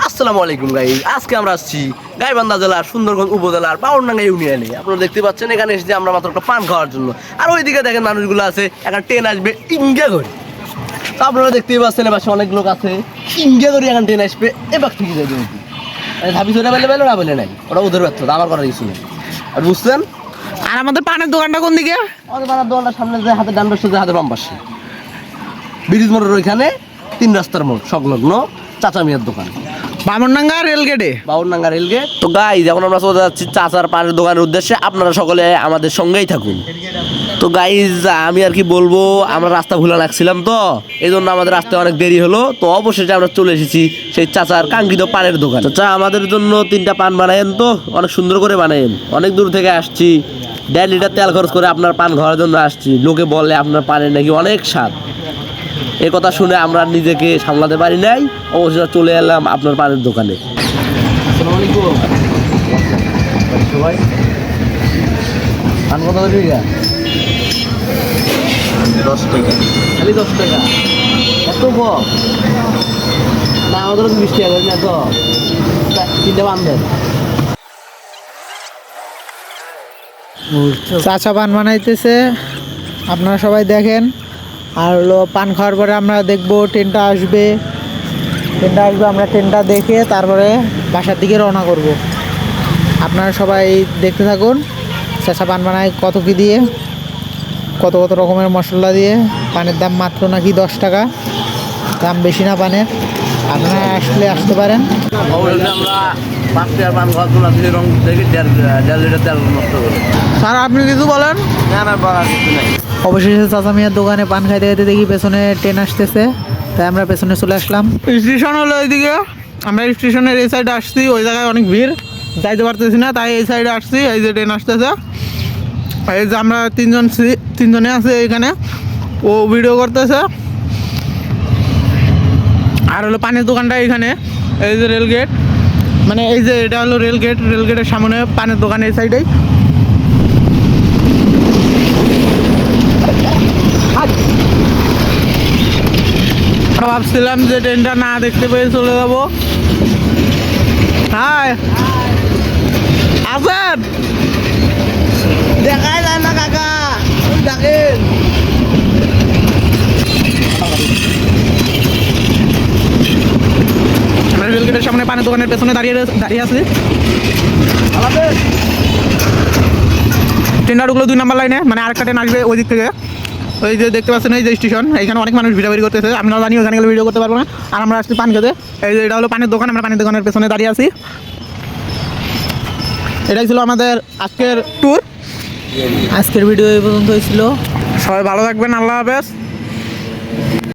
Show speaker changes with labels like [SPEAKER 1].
[SPEAKER 1] আসসালামু আলাইকুম গাইস, আজকে আমরা আসছি গাইবান্ধা জেলার সুন্দরগঞ্জ উপজেলার বাউরডাঙ্গা ইউনিয়নে। আপনারা দেখতে পাচ্ছেন এখানে এসেছি আমরা মাত্র একটা পান খাওয়ার জন্য। আর ওইদিকে দেখেন মানুষগুলো আছে, একটা ট্রেন আসবে ইন্ডিয়া করে। তো আপনারা দেখতেই পাচ্ছেন এবার অনেক লোক আছে ইন্ডিয়া করে, এখন ট্রেন আসবে এবার থেকে যাবে। ভাবি ওটা বলে না বলে নাই, ওটা ওদের ব্যর্থতা, আমার করার কিছু নেই। আর বুঝছেন?
[SPEAKER 2] আর আমাদের পানের দোকানটা কোন দিকে?
[SPEAKER 1] আমাদের পানের দোকানটার সামনে যে হাতে ডান পাশে, হাতে বাম পাশে ব্রিজ মোড়ের ওইখানে 3 রাস্তার মোড় সংলগ্ন চাচা মিয়ার দোকান,
[SPEAKER 2] বামনডাঙ্গা রেলগেটে।
[SPEAKER 1] বাউরডাঙ্গা রেলগেট। তো গাইস এখন আমরা চলে যাচ্ছি চাচার পানের দোকানের উদ্দেশ্যে, আপনারা সকলে আমাদের সঙ্গেই থাকুন। তো গাইস আমি আর কি বলবো, আমরা রাস্তা ভুলে রাখছিলাম, তো এই জন্য আমাদের রাস্তায় অনেক দেরি হলো। তো অবশেষে আমরা চলে এসেছি সেই চাচার কাঙ্ক্ষিত পানের দোকান। চাচা আমাদের জন্য 3টা পান বানায়েন, তো অনেক সুন্দর করে বানায়েন। অনেক দূর থেকে আসছি, 1.5 লিটার তেল খরচ করে আপনার পান খাওয়ার জন্য আসছি। লোকে বলে আপনার পানের নাকি অনেক স্বাদ। এই কথা শুনে আমরা নিজেকে সামলাতে পারি নাই, অবশ্যই চলে এলাম আপনার পানের দোকানে। আসসালামু আলাইকুম সবাই। পান কত টাকা? 10 টাকা। খালি 10 টাকা? এত কম না, আমাদের 20 টাকা করে না। তো 3টা পান দেন।
[SPEAKER 2] চাচা পান বানাইতেছে, আপনারা সবাই দেখেন। আর হলো পান খাওয়ার পরে আমরা দেখবো ট্রেনটা আসবে। আমরা ট্রেনটা দেখে তারপরে বাসার দিকে রওনা করব। আপনারা সবাই দেখতে থাকুন। চাচা পান বানায় কত কি দিয়ে, কত কত রকমের মশলা দিয়ে। পানের দাম মাত্র নাকি 10 টাকা, দাম বেশি না পানের। আপনারা আসতে পারেন।
[SPEAKER 1] অবশ্যই আমরা 5 টাকার পান খাওয়ার জন্য আসলে রং দেখে 1.5 লিটার তেল নষ্ট করে।
[SPEAKER 2] স্যার আপনি কিছু বলেন?
[SPEAKER 1] না না, বলার কিছু নাই।
[SPEAKER 2] অবশেষে চাচা মিয়ার দোকানে পান খাইতে খাইতে দেখি পেছনে ট্রেন আসতেছে, তাই আমরা পেছনে চলে আসলাম। স্টেশন হলো এইদিকে, আমরা স্টেশনের এই সাইডে আসছি। ওই জায়গায় অনেক ভিড়, যাইতে পারতেছি না, তাই এই সাইডে আসছি। এই যে ট্রেন আসতেছে, এই যে আমরা তিনজনে আছি এখানে, ও ভিডিও করতেছে। আর হলো পানের দোকানটা এখানে, এই যে রেলগেট, মানে এই যে এটা হলো রেলগেটের সামনে পানের দোকান এই সাইডেই। ভাবছিলাম যে ট্রেনটা না দেখতে পেয়ে চলে যাব। হাই আছেন?
[SPEAKER 1] দেখাই যায় না কাকা, দেখেন।
[SPEAKER 2] আমরা রেলগেটের সামনে পানের দোকানের পেছনে দাঁড়িয়ে আছি। ট্রেনটা ঢুকলো 2 নম্বর লাইনে, মানে আরেকটা ট্রেন আসবে ওই দিক থেকে। ওই যে দেখতে পাচ্ছেন এই যে স্টেশন, এখানে অনেক মানুষ ভিড়াভিড়ি করতেছে। আমরা জানি ওখানে গেলে ভিডিও করতে পারবো না। আর আমরা আসছি পান খেতে। এই যে এটা হলো পানের দোকান, আমরা পানের দোকানের পেছনে দাঁড়িয়ে আছি। এটাই ছিল আমাদের আজকের ট্যুর। আজকের ভিডিও এই পর্যন্ত ছিল। সবাই ভালো থাকবেন, আল্লাহ হাফেজ।